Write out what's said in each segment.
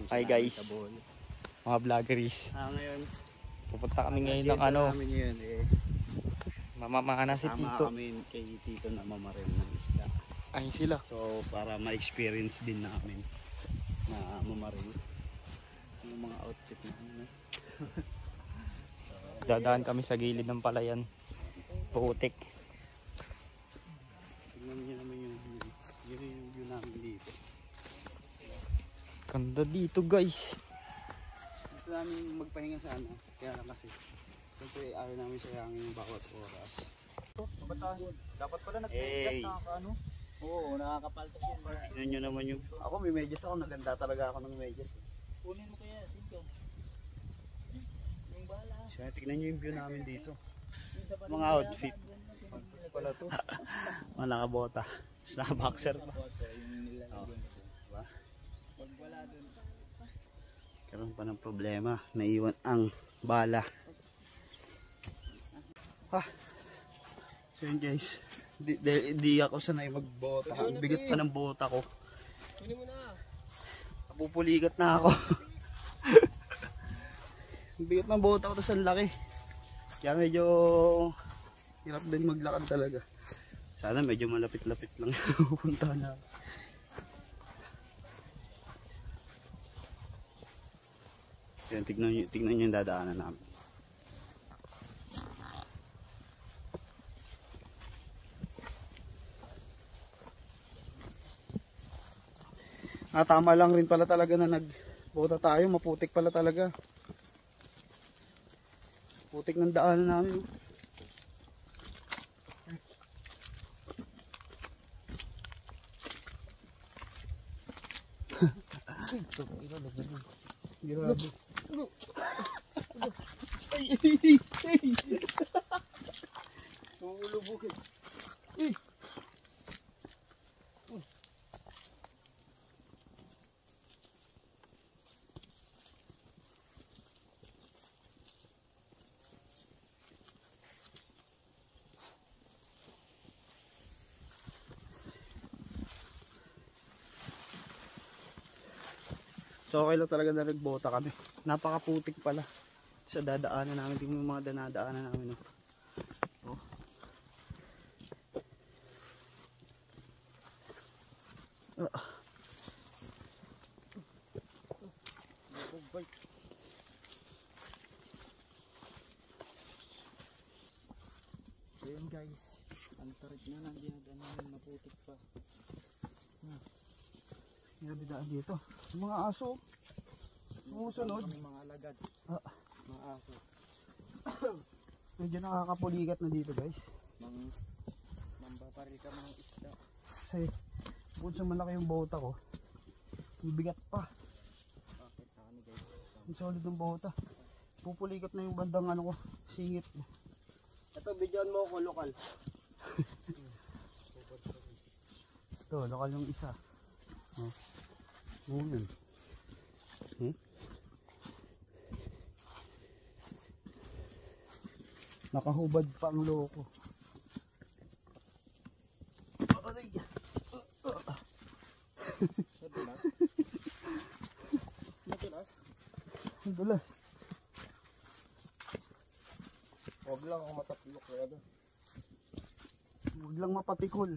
Hi guys, mga vloggeries. Ngayon, Pupunta kami ngayon ng ano, mamamana si Tito. Kami kay Tito na mamarin ng isda. Ayun sila. So para ma-experience din namin na mamarin. Yung mga outfit namin. Dadaan kami sa gilid ng palayan. Putik. Tignan niyo naman yung view namin dito. Ganda dito guys. Gusto namin magpahinga sana. Kaya lang kasi siyempre ayaw namin sayangin yung bawat oras. Dapat pala Hey. ano? Oo, nakakapaltos yun. Tignan nyo naman yung... Ako may medyas ako. Naganda talaga ako ng medyas. Kunin mo kaya, Tito. Yung bala. So, tignan nyo yung view namin dito. Mga outfit. Pala to. Mga nakabota. Boxer pa. Oh, diba? Pag wala dun. Karoon pa ng problema. Naiwan ang bala. So yun guys. Di ako sanay magbota. Ang bigat pa ng bota ko. Kunin mo na. Napupuligat na ako. Ang bigat ng bota ko. Tapos ang laki. Kaya medyo hirap din maglakad talaga. Sana medyo malapit-lapit lang pupunta na. Yan, tignan nyo yung dadaanan namin. Tama lang rin pala talaga na nagbota tayo. Maputik pala talaga. Putik ng daanan namin. Grabe. Ay. Ulubugin. So okay lang talaga na nagbota kami. Napakaputik pala sa dadaanan namin. Tingnan mo yung mga danadaanan namin. Oh. Ayun guys. Ang tarik na lang dinadaanan. Maputik pa. Nabidaan dito. Yung mga aso. Sumusunod. Mga alagad. Mga aso. Medyo nakakapuligat na dito guys. Mambaparil ka mga isda. Kasi bukod sa malaki yung bota ko, yung bigat pa. Bakit na kami guys? Yung solid ng bota. Pupuligat na yung bandang ano ko, singit. Ito, bidyoan mo ako lokal. Ito, lokal yung isa. Oh. Yun. Nakahubad pa ang loko. Aray! Nadulas? Nadulas? Nadulas. Huwag lang ako matapilok kaya doon. Huwag lang mapatikol.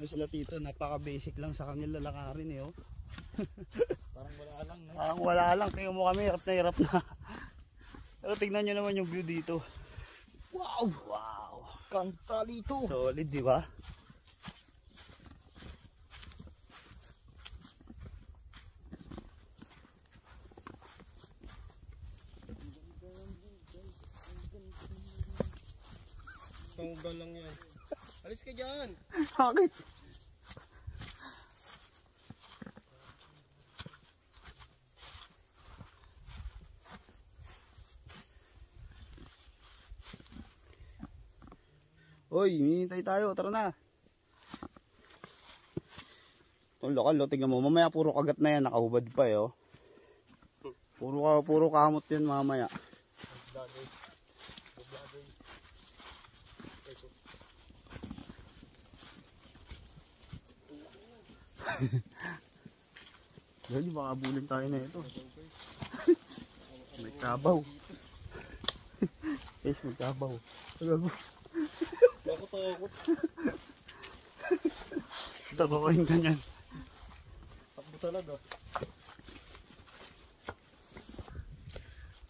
Sila Tito, napaka basic lang sa kanila lakarin eh. Oh. Parang wala lang. No? Parang wala lang. Tingnan mo kami, hirap na. Pero tignan nyo naman yung view dito. Wow! Wow! Kanta dito. Solid, di ba? Panggal lang yan. Alis ka dyan! Bakit? Hoy, hinihintay tayo. Tara na. Itong lokal, oh, tignan mo. Mamaya puro kagat na yan. Nakahubad pa eh. Oh. Puro kamot yan mamaya. Dahil baka bulin tayo na ito. May kabaw. Guys, may kabaw. Takot. Takot ko yung ganyan. Takbo talaga.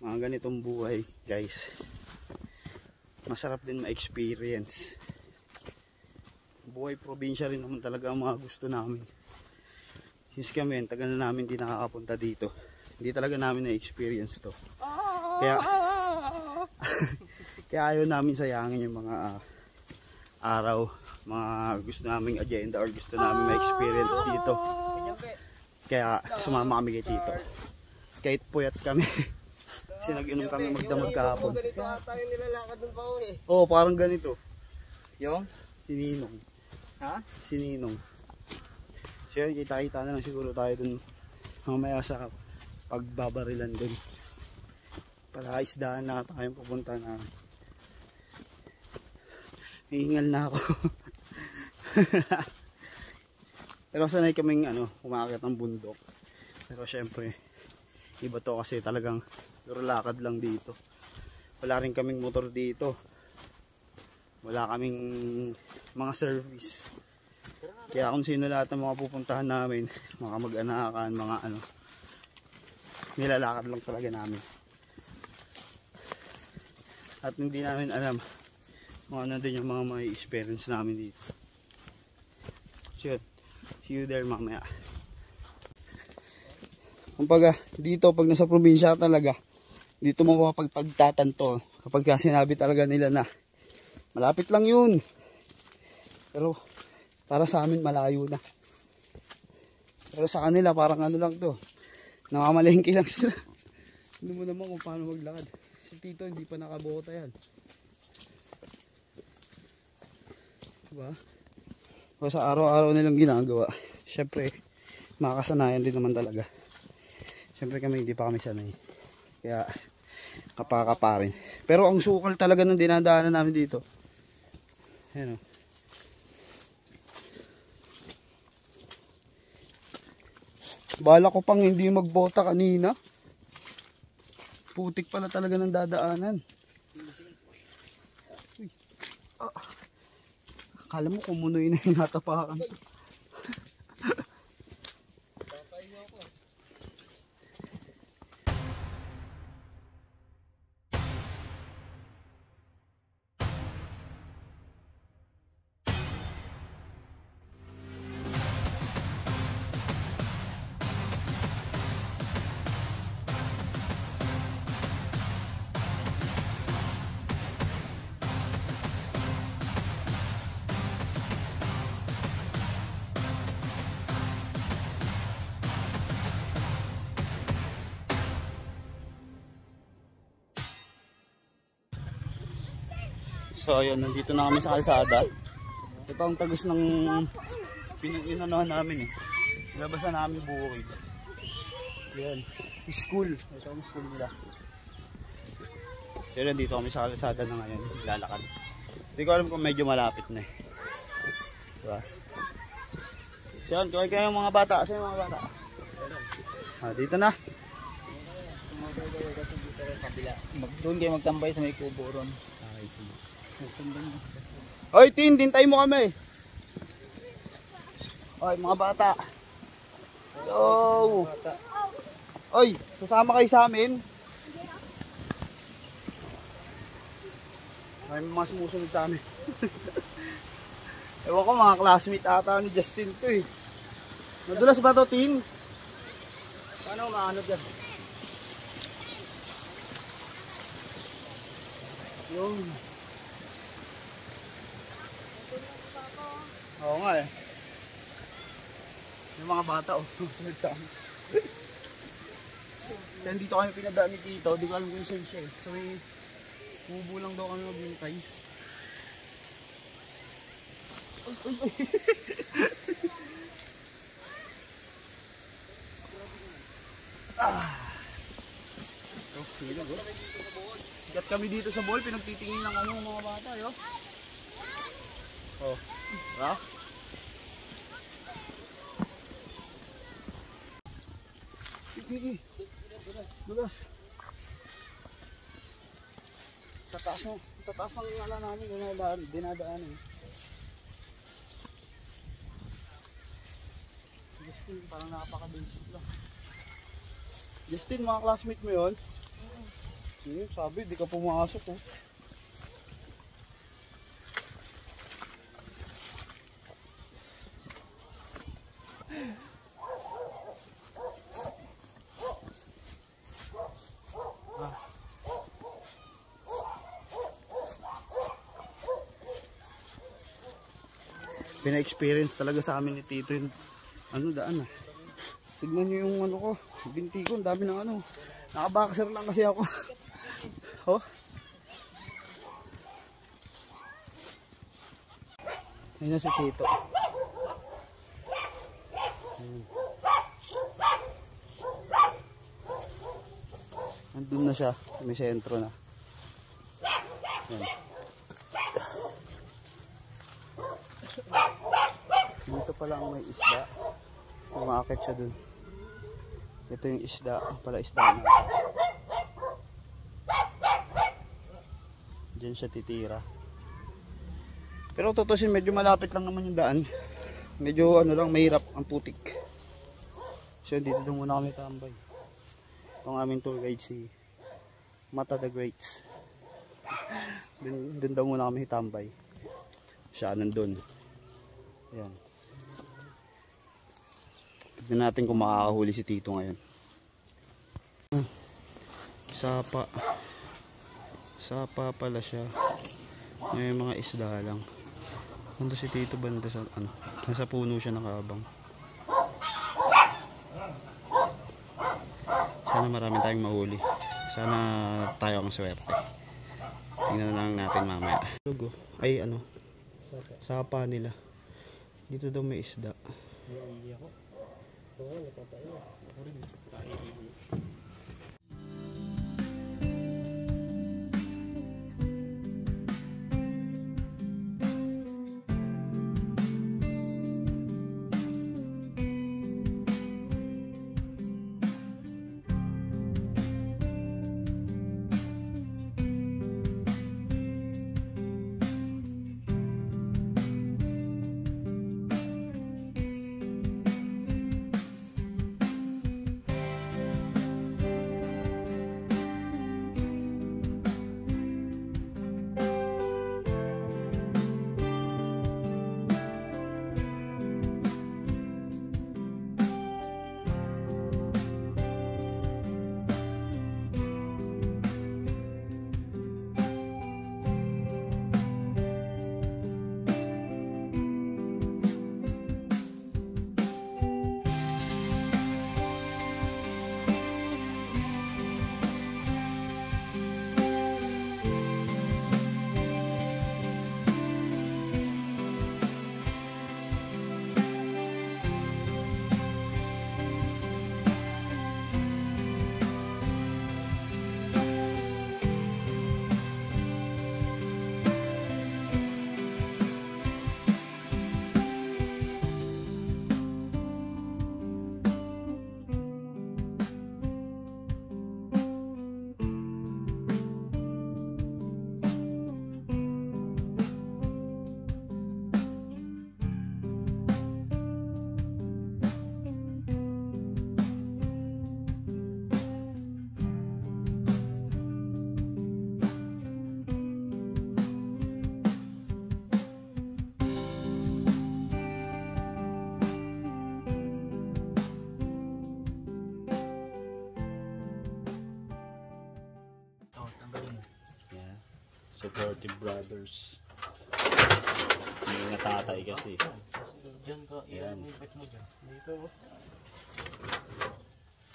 Mga ganitong buhay, guys. Masarap din ma-experience. Buhay probinsya rin naman talaga ang mga gusto namin. Since kami, tagal na namin di nakakapunta dito. Hindi talaga namin na-experience to. Kaya kaya ayaw namin sayangin yung mga araw, mga gusto naming agenda or gusto namin ma-experience dito. Kaya sumama kami kay Tito. Kahit puyat kami. Kasi nag-inom kami magdamag kahapon. Ganito ata yung nilalakad ng pao eh. Oo, parang ganito. Yung? Sininong. Ha? Sininong. So yun, kita-kita na lang siguro tayo dun mamaya sa pagbabarilan dun. Para isdaan na tayong pupunta na. Hihingal na ako. Pero sanay kaming umaakit ng bundok. Pero syempre, iba to kasi talagang lakad lang dito. Wala rin kaming motor dito. Wala kaming mga service. Kaya kung sino lahat ng mga pupuntahan namin, mga mag-anakan, mga nilalakad lang talaga namin. At hindi namin alam kung ano din yung mga may experience namin dito. So, see you there mamaya. Kumbaga, dito pag nasa probinsya talaga, dito mo mapagtatanto kapag sinabi talaga nila na malapit lang yun. Pero para sa amin malayo na. Pero sa kanila parang lang to. Namamalengke lang sila. Hindi mo naman kung paano maglakad. Si Tito hindi pa nakabota yan. Diba? O sa araw-araw nilang ginagawa. Siyempre, makakasanayan din naman talaga. Siyempre kami hindi pa kami sanay. Kaya kapaka-pa rin. Pero ang sukal talaga ng dinadaanan namin dito. Ayan o. Bala ko pang hindi magbota kanina. Putik pala talaga ng dadaanan. Uy. Akala mo kumunoy na yung natapakan. So ayun, nandito na kami sa kalsada. Ito ang tagos ng pinag-inanohan namin eh. Labasan namin bukid. Yan, school. Ito ang school nila. Pero dito kami sa kalsada na ngayon, lalakad. Hindi ko alam kung medyo malapit na eh. Diba? So yun, kaya kayo mga bata. Saan yung mga bata? Dito na. Doon kayo magtambay sa may kubo ron. Hoy, Tin, dintay mo kami. Hoy, mga bata. Yo. Hoy, sasama kayo sa amin. May mga sumusunod sa amin. Ewan ko, mga classmate ata ni Justin to eh. Nadulas ba to, Tin? Paano maano dyan? Yung oo nga eh. Yung mga bata sunod sa amin. Kaya dito kami pinadaan ni Tito. Di ko alam kung saan siya eh. So may kubo lang daw kami magbintay. Kat kami dito sa ball. Pinagtitingin lang kami ng mga bata yo. Oh. Diba? Sige. Dulas. Tataas ng ngala namin, dinadaan eh. Justin, parang napaka-basic lang. Justin, mga classmate mo yun? Sabi, di ka pumasok oh. Pina-experience talaga sa amin ni Tito yung daan ah. Tignan nyo yung ko, binti ko, ang dami ng nakaboxer lang kasi ako. Oh. Ayun na si Tito. Andun na siya, may sentro na. Ayan. Dito pa lang may isda. Umaakit siya dun. Ito yung isda. Pala isda na. Diyan siya titira. Pero tutusin medyo malapit lang naman yung daan. Medyo lang mahirap ang putik. So dito muna kami tambay. Itong aming tour guide si Mata the Greats. Dun daw muna kami tambay. Siya nandun. Ayan. Tignan natin kung makakahuli si Tito ngayon. Sapa pala siya. May mga isda lang. Nandito si Tito banda sa nasa puno siya nakaabang. Sana marami tayong mahuli. Sana tayo ang swerte. Tingnan na lang natin mamaya. Logo. Ay sapa nila. Dito daw may isda. Supportive brothers. May natatay kasi. Diyan ka, i-invite mo dyan. Dito.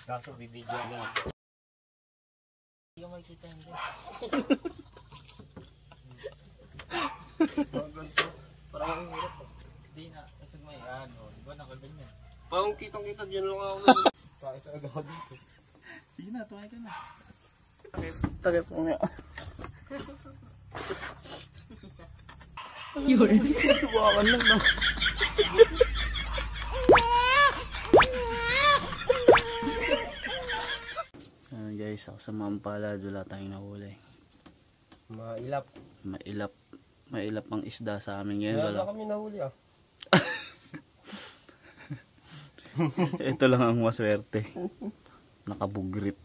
Kaso bibidyo mo. Hindi ka makikita hindi. Parang ang hirap. Hindi na. Kasi may diba nakaganyan. Parang kitang-kita dyan lang ako. Bakit talaga ako dito? Sige na, tumakay ka na. Takip mo nga. Yun. Subukan lang na. guys, sa Mampalad wala tayong nahuli. Mailap. Mailap ang isda sa amin ngayon. Wala kami nahuli ah. Ito lang ang maswerte. Nakabugrit.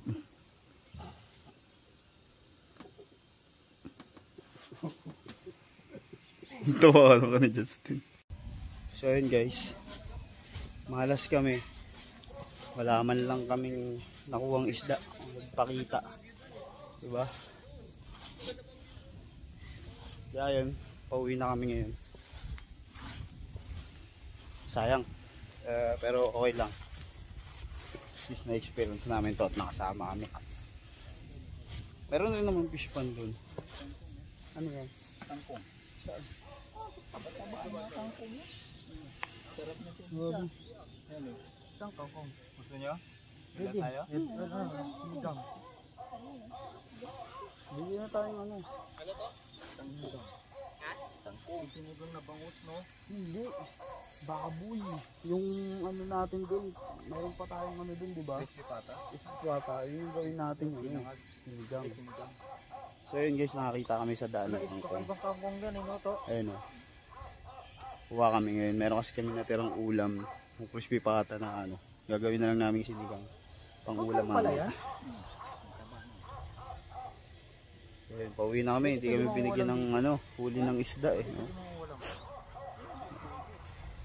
Tawa ka ni Justin. So yun guys, malas kami. Wala man lang kaming nakuhang isda, magpakita. Diba? Kaya yun, pauwi na kami ngayon. Sayang. Pero okay lang. At least na-experience namin to at nakasama kami. Meron rin naman fish pond dun. Ano yan? Tangkong. Saan? Sarap na ito. Isang kangkong. Gusto nyo? Bili tayo? Sinigang. Bili na tayong ano. Ano to? Tangkong. Ha? Tangkong. Sinigang na bangus, no? Hindi. Baboy. Yung ano natin dun. Mayroon pa tayong ano dun, diba? Crispy pata? Crispy pata. Yung gawin natin yun. Sinigang. So yun guys, nakakita kami sa daan. Ibang kangkong yan, no to? Ayun o. Kuha kami ngayon. Meron kasi kami natirang ulam. Yung crispy pata na ano. Gagawin na lang namin sinigang. Pang ulam namin. Ayun, pauwi na kami. Hindi kami binigyan ng ano, huli ng isda eh. No?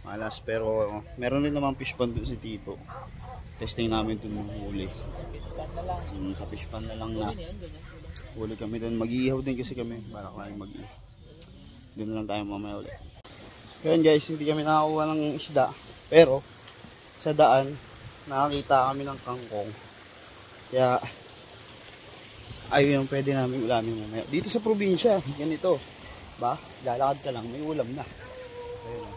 Malas, pero meron rin naman fish pond dun si Tito. Testing namin dun ng huli. Sa fish pond na lang na. Huli kami dun. Mag-iihaw din kasi kami. Para kami mag-iihaw. Doon na lang tayo mamaya ulit. Kaya guys, hindi kami nakakuha ng isda. Pero sa daan, nakakita kami ng kangkong. Kaya ayun yung pwede namin ulamin mamaya. Dito sa probinsya, ganito. Ba? Lalakad ka lang, may ulam na. Ayun o.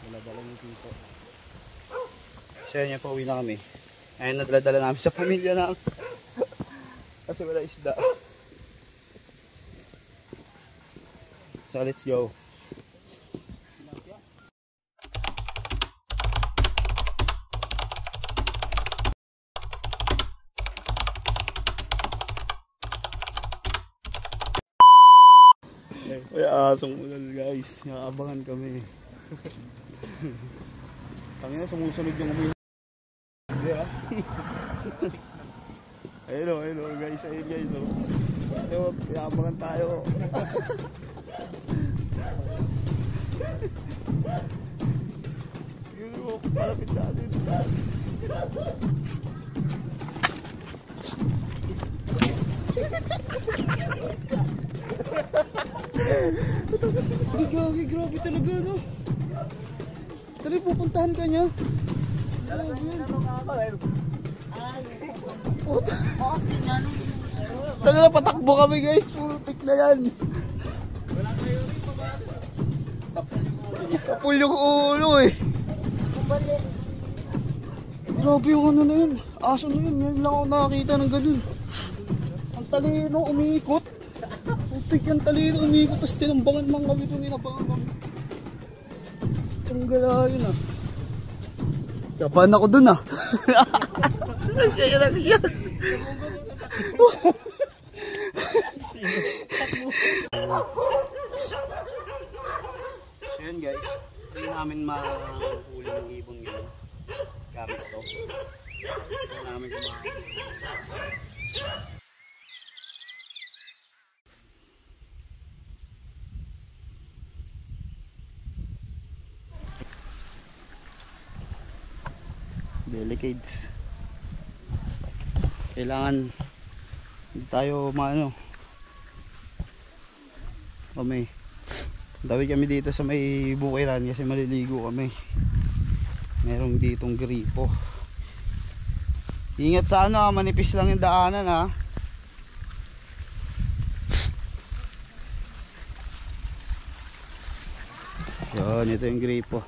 Dala-dala yung Tito. So yun yung pauwi na kami. Ayun, nadala-dala namin sa pamilya namin. Kasi wala isda. So let's go. May asong ulal guys. Nakaabangan kami. Kami na sumusunod yung umihi. Hindi ah. Ayun o guys. Ayun guys o. Ayun, pinaabangan tayo. Yun o, palapit sa atin. Gagi, grabe talaga no. Tali, pupuntahan ka niya. Taga na, patakbo kami guys. Putik na yan. Sapul yung ulo eh. Grabe yung ano na yun. Aso na yun. Ngayon lang ako nakakita ng ganun. Ang talino, umiikot. Putik yung talino, umiikot. Tapos tinambangan lang kami ito. Ninabangan kami. Ang gala yun ah. Kapan ako dun ah. Kaya na siya. So yun guys, hindi namin mahuli ng ibon ngayon gamit ito. Hindi namin kumakain. Delicates. Kailangan hindi tayo maano kami. Dawid kami dito sa may bukiran kasi maliligo kami. Merong ditong gripo. Ingat sa ano, manipis lang yung daanan ha. Yun, ito yung gripo.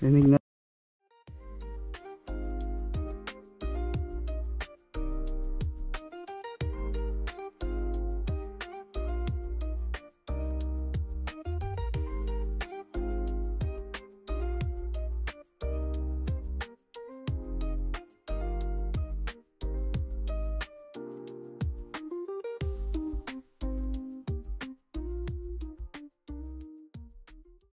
Dinig na.